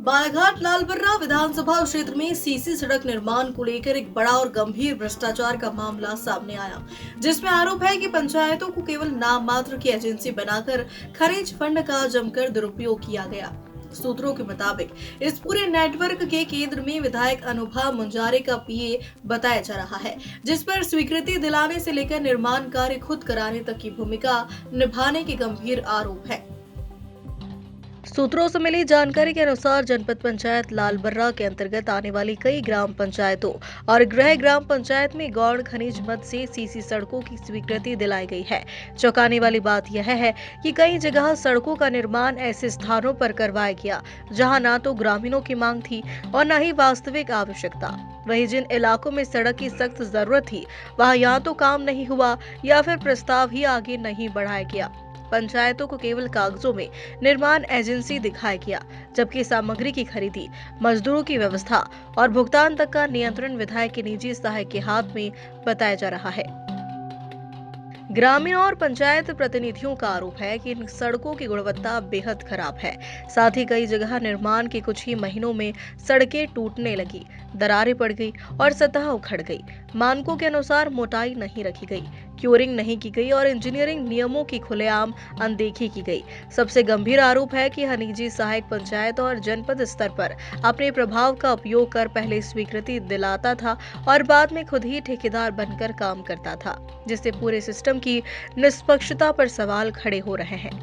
बालाघाट लालबर्रा विधानसभा क्षेत्र में सीसी सड़क निर्माण को लेकर एक बड़ा और गंभीर भ्रष्टाचार का मामला सामने आया, जिसमें आरोप है कि पंचायतों को केवल नाम मात्र की एजेंसी बनाकर खनिज फंड का जमकर दुरुपयोग किया गया। सूत्रों के मुताबिक इस पूरे नेटवर्क के केंद्र में विधायक अनुभा मुंजारे का पीए बताया जा रहा है, जिस पर स्वीकृति दिलाने से लेकर निर्माण कार्य खुद कराने तक की भूमिका निभाने के गंभीर आरोप है। सूत्रों से मिली जानकारी के अनुसार जनपद पंचायत लालबर्रा के अंतर्गत आने वाली कई ग्राम पंचायतों और गृह ग्राम पंचायत में गौड़ खनिज मद से सीसी सड़कों की स्वीकृति दिलाई गई है। चौंकाने वाली बात यह है कि कई जगह सड़कों का निर्माण ऐसे स्थानों पर करवाया गया जहां न तो ग्रामीणों की मांग थी और न ही वास्तविक आवश्यकता। वहीं जिन इलाकों में सड़क की सख्त जरूरत थी वहां या तो काम नहीं हुआ या फिर प्रस्ताव ही आगे नहीं बढ़ाया गया। पंचायतों को केवल कागजों में निर्माण एजेंसी दिखाया गया, जबकि सामग्री की खरीदी, मजदूरों की व्यवस्था और भुगतान तक का नियंत्रण विधायक के निजी सहायक के हाथ में बताया जा रहा है। ग्रामीण और पंचायत प्रतिनिधियों का आरोप है कि इन सड़कों की गुणवत्ता बेहद खराब है। साथ ही कई जगह निर्माण के कुछ ही महीनों में सड़कें टूटने लगी, दरारें पड़ गई और सतह उखड़ गई। मानकों के अनुसार मोटाई नहीं रखी गई, क्यूरिंग नहीं की गई और इंजीनियरिंग नियमों की खुलेआम अनदेखी की गई। सबसे गंभीर आरोप है कि निजी सहायक पंचायत और जनपद स्तर पर अपने प्रभाव का उपयोग कर पहले स्वीकृति दिलाता था और बाद में खुद ही ठेकेदार बनकर काम करता था, जिससे पूरे सिस्टम की निष्पक्षता पर सवाल खड़े हो रहे हैं।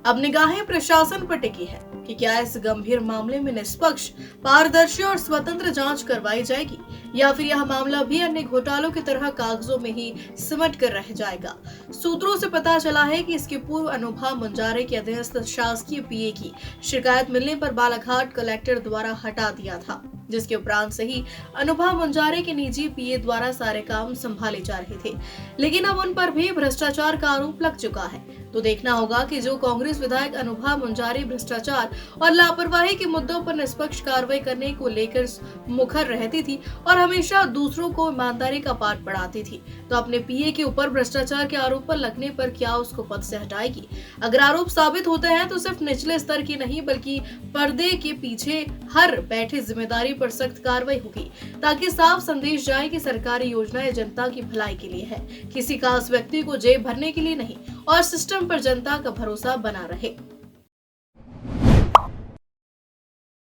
अब निगाहें प्रशासन पर टिकी है कि क्या इस गंभीर मामले में निष्पक्ष, पारदर्शी और स्वतंत्र जांच करवाई जाएगी या फिर यह मामला भी अन्य घोटालों की तरह कागजों में ही सिमट कर रह जाएगा। सूत्रों से पता चला है कि इसके पूर्व अनुभा मुंजारे के अधीनस्थ शासकीय पीए की शिकायत मिलने पर बालाघाट कलेक्टर द्वारा हटा दिया था, जिसके उपरांत से ही अनुभा मुंजारे के निजी पीए द्वारा सारे काम संभाले जा रहे थे, लेकिन अब उन पर भी भ्रष्टाचार का आरोप लग चुका है। तो देखना होगा कि जो कांग्रेस विधायक अनुभा मुंजारे भ्रष्टाचार और लापरवाही के मुद्दों पर निष्पक्ष कार्रवाई करने को लेकर मुखर रहती थी और हमेशा दूसरों को ईमानदारी का पाठ पढ़ाती थी, तो अपने पीए के ऊपर भ्रष्टाचार के आरोप पर लगने पर क्या उसको पद से हटाएगी? अगर आरोप साबित होते हैं तो सिर्फ निचले स्तर की नहीं बल्कि पर्दे के पीछे हर बैठे जिम्मेदारी पर सख्त कार्रवाई होगी, ताकि साफ संदेश जाए कि सरकारी योजनाएं जनता की भलाई के लिए है, किसी खास व्यक्ति को जेब भरने के लिए नहीं और सिस्टम पर जनता का भरोसा बना रहे।